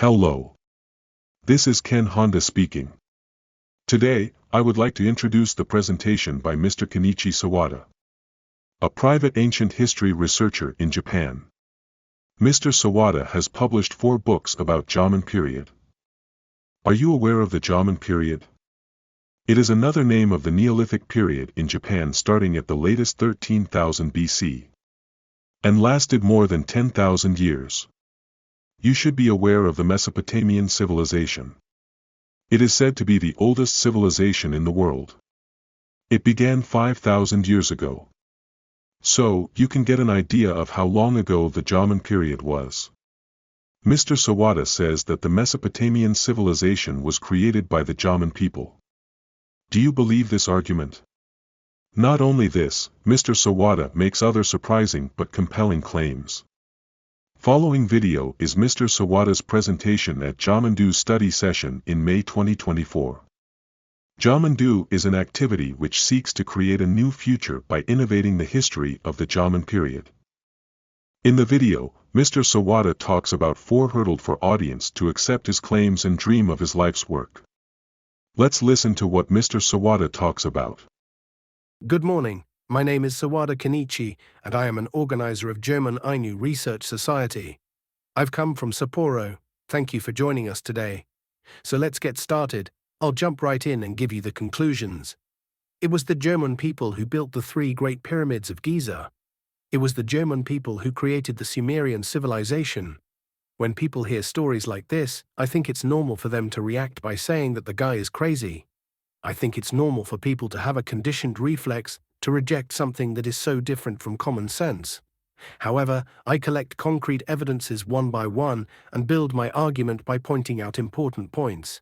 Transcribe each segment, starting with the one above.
Hello. This is Ken Honda speaking. Today, I would like to introduce the presentation by Mr. Kenichi Sawada, a private ancient history researcher in Japan. Mr. Sawada has published 4 books about Jomon period. Are you aware of the Jomon period? It is another name of the Neolithic period in Japan starting at the latest 13,000 BC and lasted more than 10,000 years. You should be aware of the Mesopotamian civilization. It is said to be the oldest civilization in the world. It began 5,000 years ago. So, you can get an idea of how long ago the Jomon period was. Mr. Sawada says that the Mesopotamian civilization was created by the Jomon people. Do you believe this argument? Not only this, Mr. Sawada makes other surprising but compelling claims. Following video is Mr. Sawada's presentation at Jomon-do study session in May 2024. Jomon-do is an activity which seeks to create a new future by innovating the history of the Jomon period. In the video, Mr. Sawada talks about 4 hurdles for audience to accept his claims and dream of his life's work. Let's listen to what Mr. Sawada talks about. Good morning. My name is Sawada Kenichi, and I am an organizer of German Ainu Research Society. I've come from Sapporo. Thank you for joining us today. So let's get started. I'll jump right in and give you the conclusions. It was the German people who built the 3 Great Pyramids of Giza. It was the German people who created the Sumerian civilization. When people hear stories like this, I think it's normal for them to react by saying that the guy is crazy. I think it's normal for people to have a conditioned reflex to reject something that is so different from common sense. However, I collect concrete evidences one by one and build my argument by pointing out important points.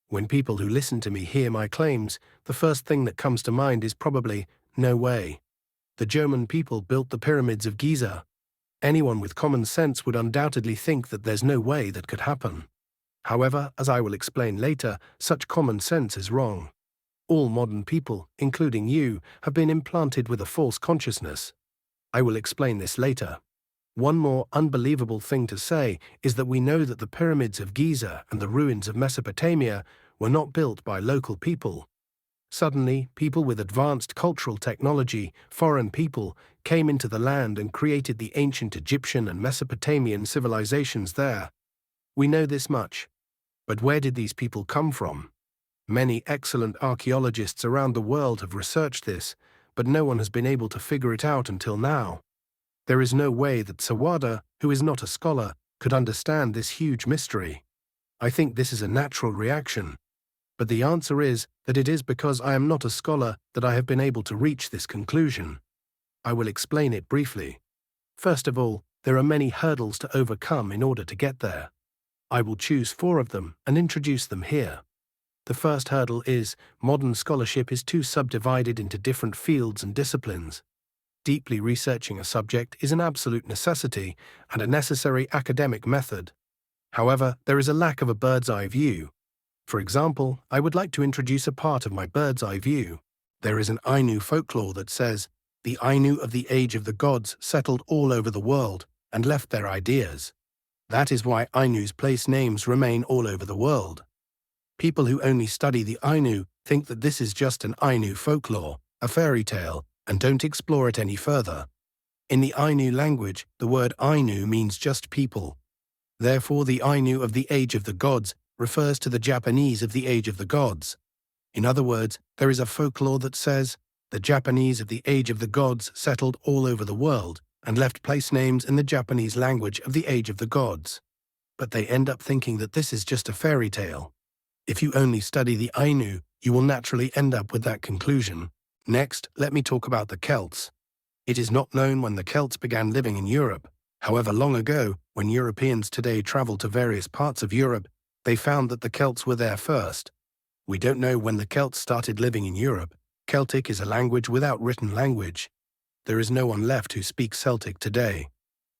When people who listen to me hear my claims, the first thing that comes to mind is probably, no way. The German people built the pyramids of Giza. Anyone with common sense would undoubtedly think that there's no way that could happen. However, as I will explain later, such common sense is wrong. All modern people, including you, have been implanted with a false consciousness. I will explain this later. One more unbelievable thing to say is that we know that the pyramids of Giza and the ruins of Mesopotamia were not built by local people. Suddenly, people with advanced cultural technology, foreign people, came into the land and created the ancient Egyptian and Mesopotamian civilizations there. We know this much. But where did these people come from? Many excellent archaeologists around the world have researched this, but no one has been able to figure it out until now. There is no way that Sawada, who is not a scholar, could understand this huge mystery. I think this is a natural reaction. But the answer is that it is because I am not a scholar that I have been able to reach this conclusion. I will explain it briefly. First of all, there are many hurdles to overcome in order to get there. I will choose 4 of them and introduce them here. The first hurdle is, modern scholarship is too subdivided into different fields and disciplines. Deeply researching a subject is an absolute necessity and a necessary academic method. However, there is a lack of a bird's-eye view. For example, I would like to introduce a part of my bird's-eye view. There is an Ainu folklore that says, the Ainu of the age of the gods settled all over the world and left their ideas. That is why Ainu's place names remain all over the world. People who only study the Ainu think that this is just an Ainu folklore, a fairy tale, and don't explore it any further. In the Ainu language, the word Ainu means just people. Therefore, the Ainu of the age of the gods refers to the Japanese of the age of the gods. In other words, there is a folklore that says, the Japanese of the age of the gods settled all over the world and left place names in the Japanese language of the age of the gods. But they end up thinking that this is just a fairy tale. If you only study the Ainu, you will naturally end up with that conclusion. Next, let me talk about the Celts. It is not known when the Celts began living in Europe. However, long ago, when Europeans today travel to various parts of Europe, they found that the Celts were there first. We don't know when the Celts started living in Europe. Celtic is a language without written language. There is no one left who speaks Celtic today.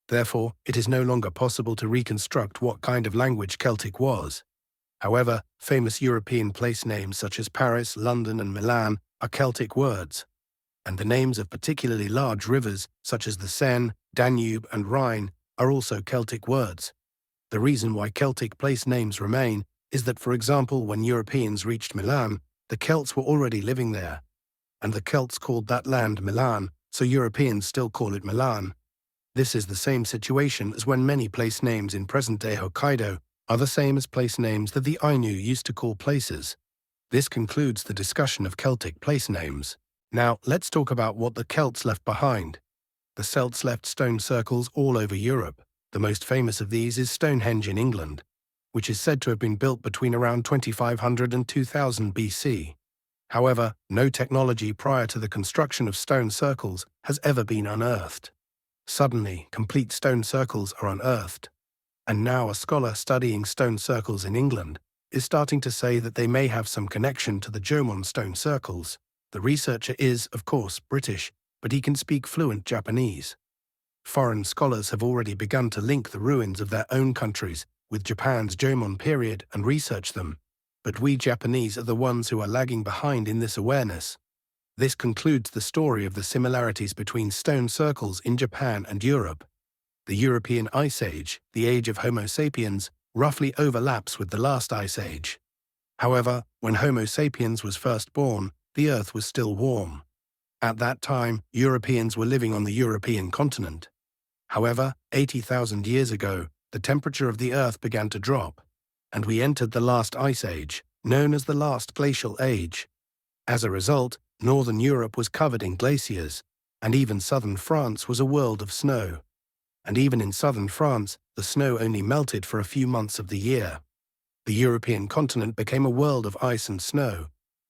Therefore, it is no longer possible to reconstruct what kind of language Celtic was. However, famous European place names such as Paris, London, and Milan are Celtic words. And the names of particularly large rivers such as the Seine, Danube, and Rhine are also Celtic words. The reason why Celtic place names remain is that, for example, when Europeans reached Milan, the Celts were already living there, and the Celts called that land Milan, so Europeans still call it Milan. This is the same situation as when many place names in present-day Hokkaido are the same as place names that the Ainu used to call places. This concludes the discussion of Celtic place names. Now, let's talk about what the Celts left behind. The Celts left stone circles all over Europe. The most famous of these is Stonehenge in England, which is said to have been built between around 2500 and 2000 BC. However, no technology prior to the construction of stone circles has ever been unearthed. Suddenly, complete stone circles are unearthed. And now a scholar studying stone circles in England is starting to say that they may have some connection to the Jomon stone circles. The researcher is, of course, British, but he can speak fluent Japanese. Foreign scholars have already begun to link the ruins of their own countries with Japan's Jomon period and research them, but we Japanese are the ones who are lagging behind in this awareness. This concludes the story of the similarities between stone circles in Japan and Europe. The European Ice Age, the age of Homo sapiens, roughly overlaps with the last Ice Age. However, when Homo sapiens was first born, the Earth was still warm. At that time, Europeans were living on the European continent. However, 80,000 years ago, the temperature of the Earth began to drop, and we entered the last Ice Age, known as the last glacial age. As a result, northern Europe was covered in glaciers, and even southern France was a world of snow. And even in southern France, the snow only melted for a few months of the year. The European continent became a world of ice and snow,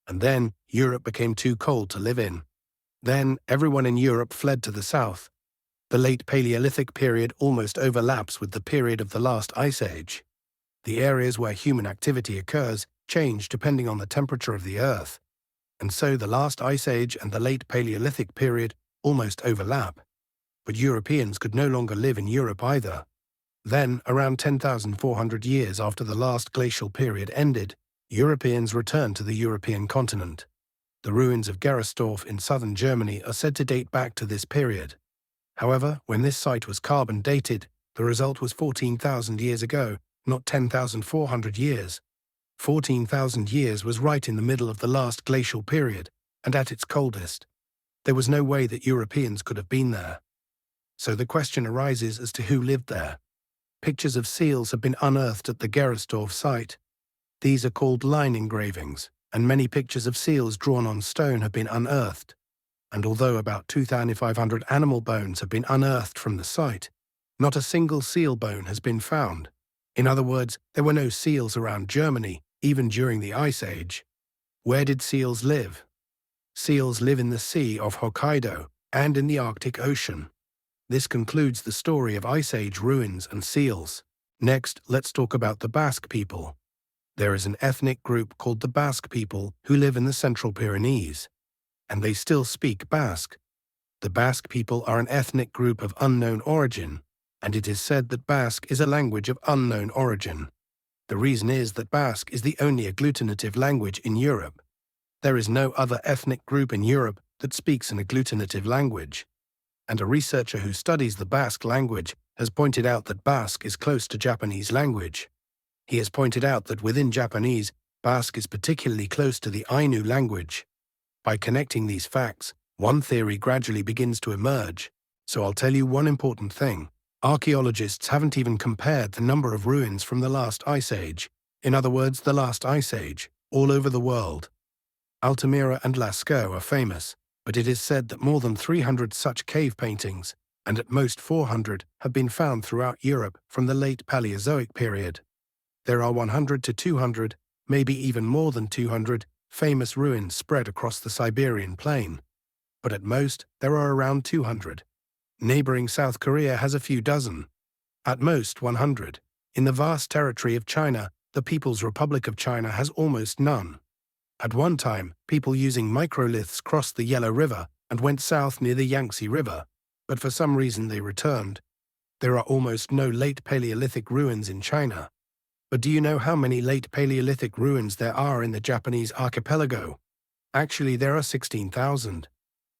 and then Europe became too cold to live in. Then everyone in Europe fled to the south. The late Paleolithic period almost overlaps with the period of the last Ice Age. The areas where human activity occurs change depending on the temperature of the Earth, and so the last Ice Age and the late Paleolithic period almost overlap. But Europeans could no longer live in Europe either. Then, around 10,400 years after the last glacial period ended, Europeans returned to the European continent. The ruins of Gersdorf in southern Germany are said to date back to this period. However, when this site was carbon dated, the result was 14,000 years ago, not 10,400 years. 14,000 years was right in the middle of the last glacial period, and at its coldest. There was no way that Europeans could have been there. So the question arises as to who lived there. Pictures of seals have been unearthed at the Gersdorf site. These are called line engravings, and many pictures of seals drawn on stone have been unearthed. And although about 2,500 animal bones have been unearthed from the site, not a single seal bone has been found. In other words, there were no seals around Germany, even during the Ice Age. Where did seals live? Seals live in the sea off Hokkaido and in the Arctic Ocean. This concludes the story of Ice Age ruins and seals. Next, let's talk about the Basque people. There is an ethnic group called the Basque people who live in the Central Pyrenees, and they still speak Basque. The Basque people are an ethnic group of unknown origin, and it is said that Basque is a language of unknown origin. The reason is that Basque is the only agglutinative language in Europe. There is no other ethnic group in Europe that speaks an agglutinative language. And a researcher who studies the Basque language has pointed out that Basque is close to Japanese language. He has pointed out that within Japanese, Basque is particularly close to the Ainu language. By connecting these facts, one theory gradually begins to emerge. So I'll tell you one important thing. Archaeologists haven't even compared the number of ruins from the last Ice Age, in other words, the last Ice Age, all over the world. Altamira and Lascaux are famous, but it is said that more than 300 such cave paintings, and at most 400, have been found throughout Europe from the late Paleozoic period. There are 100 to 200, maybe even more than 200, famous ruins spread across the Siberian plain. But at most, there are around 200. Neighboring South Korea has a few dozen. At most 100. In the vast territory of China, the People's Republic of China has almost none. At one time, people using microliths crossed the Yellow River and went south near the Yangtze River, but for some reason they returned. There are almost no late Paleolithic ruins in China. But do you know how many late Paleolithic ruins there are in the Japanese archipelago? Actually, there are 16,000.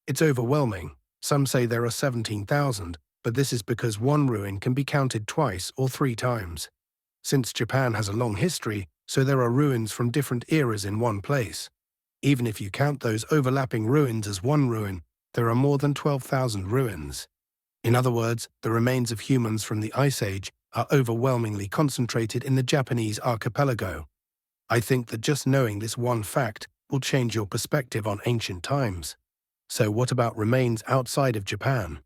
It's overwhelming. Some say there are 17,000, but this is because one ruin can be counted twice or 3 times. Since Japan has a long history, so there are ruins from different eras in one place. Even if you count those overlapping ruins as one ruin, there are more than 12,000 ruins. In other words, the remains of humans from the Ice Age are overwhelmingly concentrated in the Japanese archipelago. I think that just knowing this one fact will change your perspective on ancient times. So what about remains outside of Japan?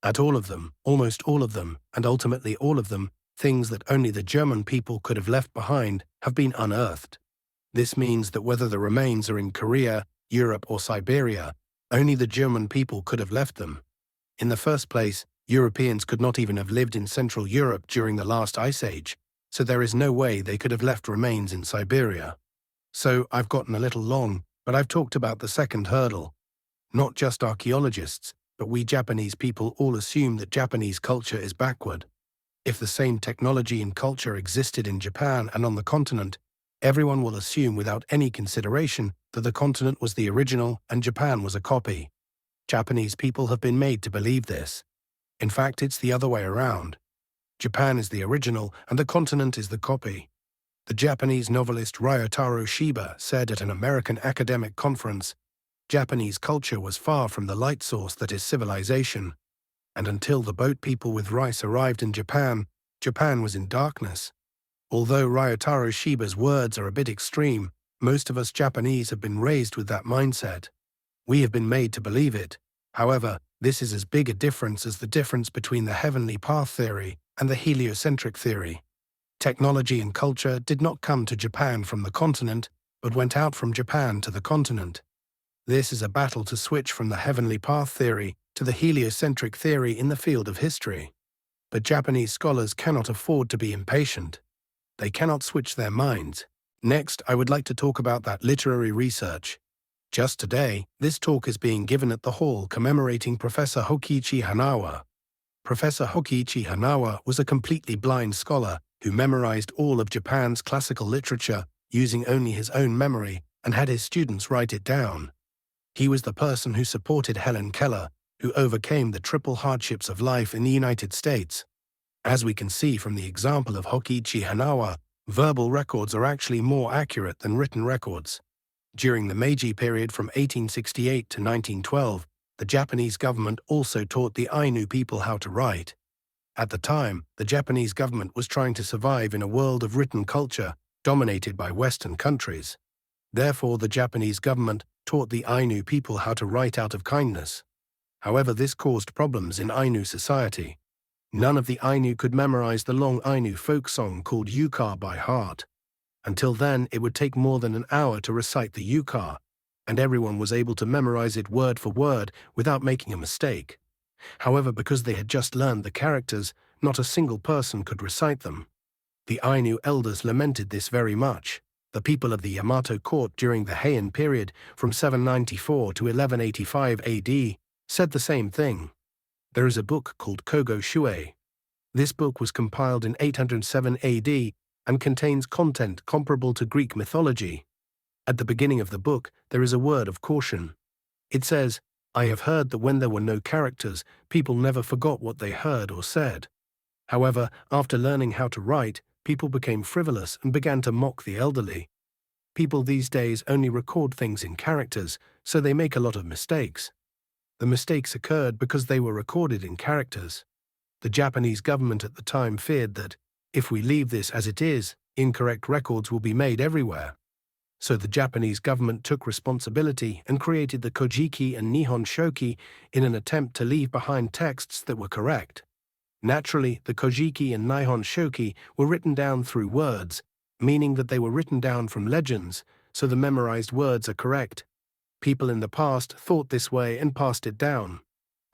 At all of them, almost all of them, and ultimately all of them, things that only the German people could have left behind have been unearthed. This means that whether the remains are in Korea, Europe, or Siberia, only the German people could have left them. In the first place, Europeans could not even have lived in Central Europe during the last Ice Age, so there is no way they could have left remains in Siberia. So I've gotten a little long, but I've talked about the second hurdle. Not just archaeologists, but we Japanese people all assume that Japanese culture is backward. If the same technology and culture existed in Japan and on the continent, everyone will assume without any consideration that the continent was the original and Japan was a copy. Japanese people have been made to believe this. In fact, it's the other way around. Japan is the original and the continent is the copy. The Japanese novelist Ryotaro Shiba said at an American academic conference, "Japanese culture was far from the light source that is civilization, and until the boat people with rice arrived in Japan, Japan was in darkness." Although Ryotaro Shiba's words are a bit extreme, most of us Japanese have been raised with that mindset. We have been made to believe it. However, this is as big a difference as the difference between the heavenly path theory and the heliocentric theory. Technology and culture did not come to Japan from the continent, but went out from Japan to the continent. This is a battle to switch from the heavenly path theory to the heliocentric theory in the field of history. But Japanese scholars cannot afford to be impatient. They cannot switch their minds. Next, I would like to talk about that literary research. Just today, this talk is being given at the hall commemorating Professor Hokichi Hanawa. Professor Hokichi Hanawa was a completely blind scholar who memorized all of Japan's classical literature using only his own memory and had his students write it down. He was the person who supported Helen Keller, who overcame the triple hardships of life in the United States. As we can see from the example of Hokichi Hanawa, verbal records are actually more accurate than written records. During the Meiji period from 1868 to 1912, the Japanese government also taught the Ainu people how to write. At the time, the Japanese government was trying to survive in a world of written culture dominated by Western countries. Therefore, the Japanese government taught the Ainu people how to write out of kindness. However, this caused problems in Ainu society. None of the Ainu could memorize the long Ainu folk song called Yukar by heart. Until then, it would take more than an hour to recite the Yukar, and everyone was able to memorize it word for word without making a mistake. However, because they had just learned the characters, not a single person could recite them. The Ainu elders lamented this very much. The people of the Yamato court during the Heian period from 794 to 1185 AD said the same thing. There is a book called Kogo Shuei. This book was compiled in 807 AD and contains content comparable to Greek mythology. At the beginning of the book, there is a word of caution. It says, "I have heard that when there were no characters, people never forgot what they heard or said. However, after learning how to write, people became frivolous and began to mock the elderly. People these days only record things in characters, so they make a lot of mistakes. The mistakes occurred because they were recorded in characters. The Japanese government at the time feared that, if we leave this as it is, incorrect records will be made everywhere. So the Japanese government took responsibility and created the Kojiki and Nihon Shoki in an attempt to leave behind texts that were correct. Naturally, the Kojiki and Nihon Shoki were written down through words, meaning that they were written down from legends, so the memorized words are correct. People in the past thought this way and passed it down.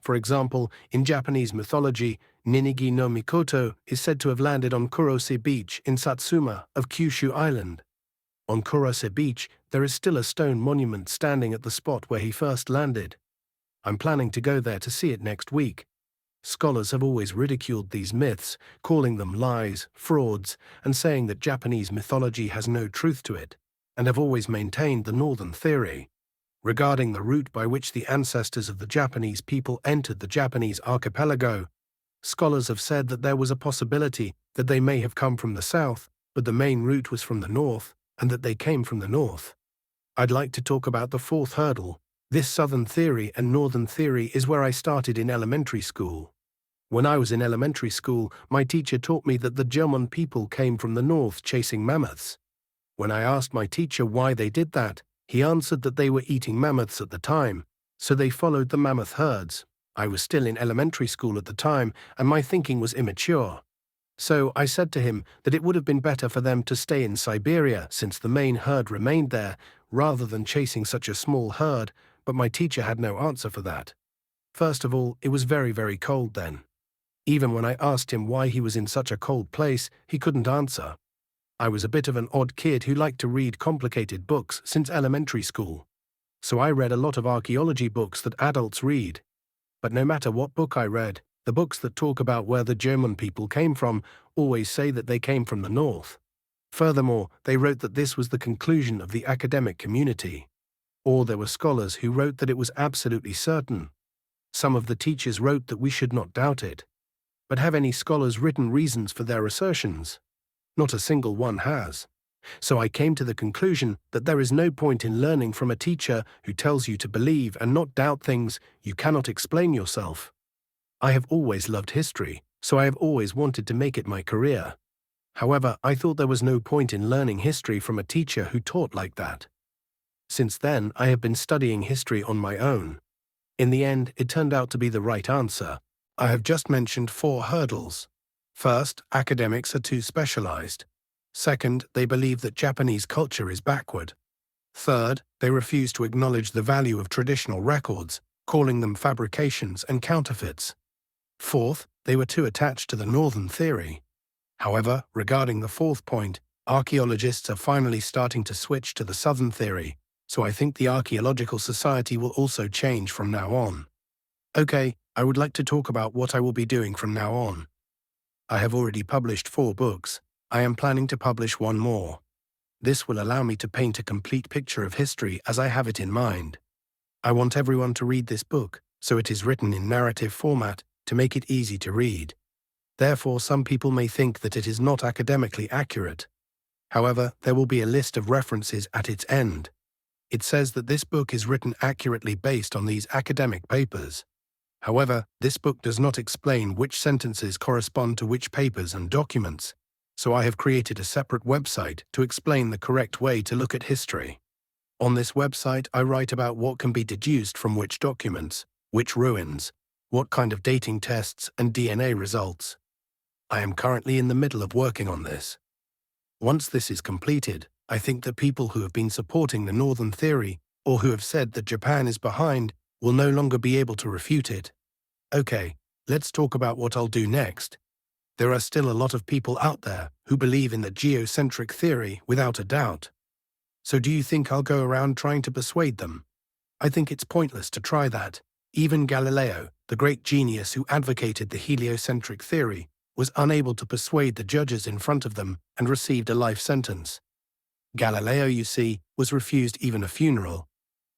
For example, in Japanese mythology, Ninigi no Mikoto is said to have landed on Kurose Beach in Satsuma of Kyushu Island. On Kurose Beach, there is still a stone monument standing at the spot where he first landed. I'm planning to go there to see it next week. Scholars have always ridiculed these myths, calling them lies, frauds, and saying that Japanese mythology has no truth to it, and have always maintained the northern theory. Regarding the route by which the ancestors of the Japanese people entered the Japanese archipelago, Scholars have said that there was a possibility that they may have come from the south, but the main route was from the north, and that they came from the north. I'd like to talk about the fourth hurdle. This southern theory and northern theory is where I started in elementary school. When I was in elementary school, my teacher taught me that the Jomon people came from the north chasing mammoths. When I asked my teacher why they did that, he answered that they were eating mammoths at the time, so they followed the mammoth herds. I was still in elementary school at the time, and my thinking was immature. So I said to him that it would have been better for them to stay in Siberia since the main herd remained there, rather than chasing such a small herd, but my teacher had no answer for that. First of all, it was very, very cold then. Even when I asked him why he was in such a cold place, he couldn't answer. I was a bit of an odd kid who liked to read complicated books since elementary school. So I read a lot of archaeology books that adults read. But no matter what book I read, the books that talk about where the German people came from always say that they came from the north. Furthermore, they wrote that this was the conclusion of the academic community. Or there were scholars who wrote that it was absolutely certain. Some of the teachers wrote that we should not doubt it. But have any scholars written reasons for their assertions? Not a single one has. So I came to the conclusion that there is no point in learning from a teacher who tells you to believe and not doubt things you cannot explain yourself. I have always loved history, so I have always wanted to make it my career. However, I thought there was no point in learning history from a teacher who taught like that. Since then, I have been studying history on my own. In the end, it turned out to be the right answer. I have just mentioned 4 hurdles. First, academics are too specialized. Second, they believe that Japanese culture is backward. Third, they refuse to acknowledge the value of traditional records, calling them fabrications and counterfeits. Fourth, they were too attached to the northern theory. However, regarding the fourth point, archaeologists are finally starting to switch to the southern theory, so I think the Archaeological Society will also change from now on. Okay, I would like to talk about what I will be doing from now on. I have already published 4 books. I am planning to publish 1 more. This will allow me to paint a complete picture of history as I have it in mind. I want everyone to read this book, so it is written in narrative format to make it easy to read. Therefore, some people may think that it is not academically accurate. However, there will be a list of references at its end. It says that this book is written accurately based on these academic papers. However, this book does not explain which sentences correspond to which papers and documents, so I have created a separate website to explain the correct way to look at history. On this website, I write about what can be deduced from which documents, which ruins, what kind of dating tests and DNA results. I am currently in the middle of working on this. Once this is completed, I think that people who have been supporting the Northern theory or who have said that Japan is behind will no longer be able to refute it. Okay, let's talk about what I'll do next. There are still a lot of people out there who believe in the geocentric theory without a doubt. So do you think I'll go around trying to persuade them? I think it's pointless to try that. Even Galileo, the great genius who advocated the heliocentric theory, was unable to persuade the judges in front of them and received a life sentence. Galileo, you see, was refused even a funeral.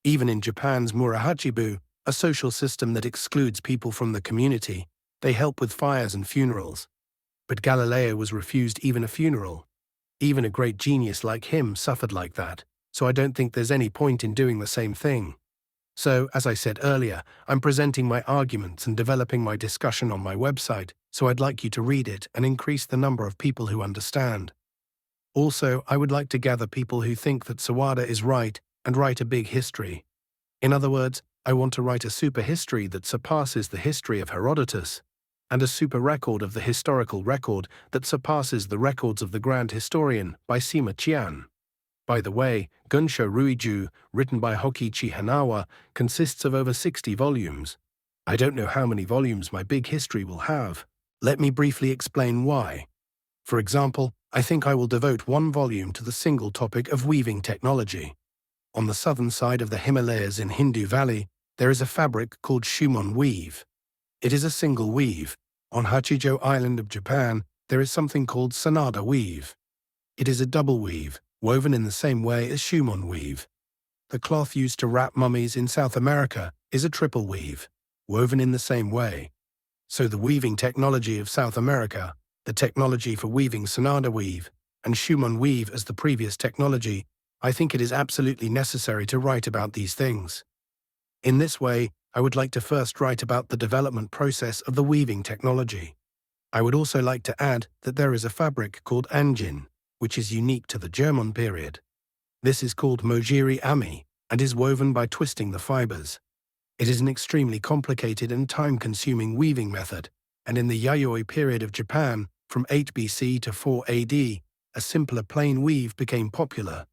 Even in Japan's Murahachibu, a social system that excludes people from the community, they help with fires and funerals. But Galileo was refused even a funeral. Even a great genius like him suffered like that, so I don't think there's any point in doing the same thing. So, as I said earlier, I'm presenting my arguments and developing my discussion on my website, so I'd like you to read it and increase the number of people who understand. Also, I would like to gather people who think that Sawada is right and write a big history. In other words, I want to write a super history that surpasses the history of Herodotus, and a super record of the historical record that surpasses the records of the Grand Historian by Sima Qian. By the way, Gunsho Ruiju, written by Hokichi Hanawa, consists of over 60 volumes. I don't know how many volumes my big history will have. Let me briefly explain why. For example, I think I will devote 1 volume to the single topic of weaving technology. On the southern side of the Himalayas in Hindu Valley, there is a fabric called Shumon weave. It is a single weave. On Hachijo Island of Japan, there is something called Sanada weave. It is a double weave, woven in the same way as Shumon weave. The cloth used to wrap mummies in South America is a triple weave, woven in the same way. So the weaving technology of South America, the technology for weaving Sonada weave, and Shumon weave as the previous technology, I think it is absolutely necessary to write about these things. In this way, I would like to first write about the development process of the weaving technology. I would also like to add that there is a fabric called anjin, which is unique to the Jomon period. This is called mojiri ami, and is woven by twisting the fibers. It is an extremely complicated and time-consuming weaving method, and in the Yayoi period of Japan, from 8 BC to 4 AD, a simpler plain weave became popular.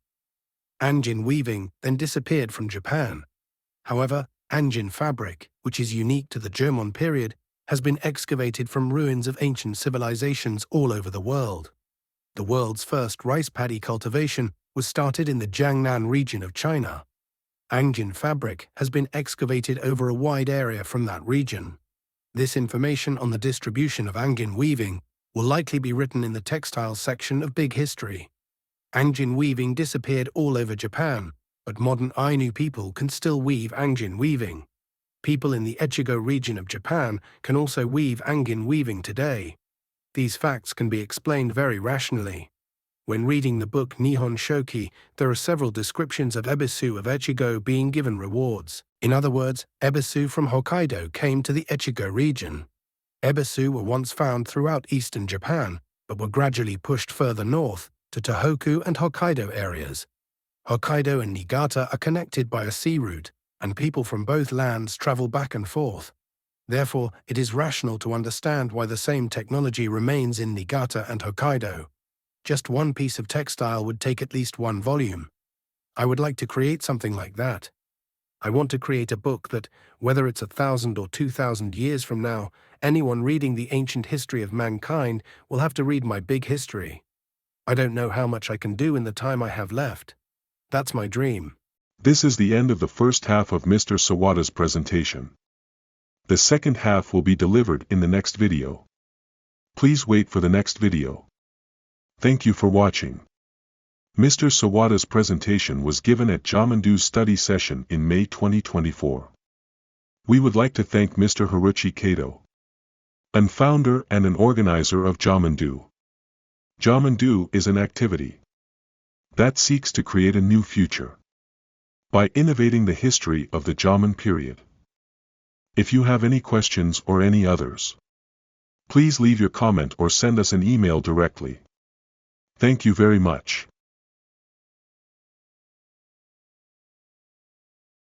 Anjin weaving then disappeared from Japan. However, anjin fabric, which is unique to the Jomon period, has been excavated from ruins of ancient civilizations all over the world. The world's first rice paddy cultivation was started in the Jiangnan region of China. Anjin fabric has been excavated over a wide area from that region. This information on the distribution of Anjin weaving will likely be written in the textiles section of Big History. Anjin weaving disappeared all over Japan, but modern Ainu people can still weave Anjin weaving. People in the Echigo region of Japan can also weave Anjin weaving today. These facts can be explained very rationally. When reading the book Nihon Shoki, there are several descriptions of ebisu of Echigo being given rewards. In other words, ebisu from Hokkaido came to the Echigo region. Ebisu were once found throughout eastern Japan, but were gradually pushed further north to Tohoku and Hokkaido areas. Hokkaido and Niigata are connected by a sea route, and people from both lands travel back and forth. Therefore, it is rational to understand why the same technology remains in Niigata and Hokkaido. Just one piece of textile would take at least one volume. I would like to create something like that. I want to create a book that, whether it's 1,000 or 2,000 years from now, anyone reading the ancient history of mankind will have to read my big history. I don't know how much I can do in the time I have left. That's my dream. This is the end of the first half of Mr. Sawada's presentation. The second half will be delivered in the next video. Please wait for the next video. Thank you for watching. Mr. Sawada's presentation was given at Jomon-do's study session in May 2024. We would like to thank Mr. Haruchi Kato, an founder and an organizer of Jomon-do. Jomon-do is an activity that seeks to create a new future by innovating the history of the Jomon period. If you have any questions or any others, please leave your comment or send us an email directly. Thank you very much.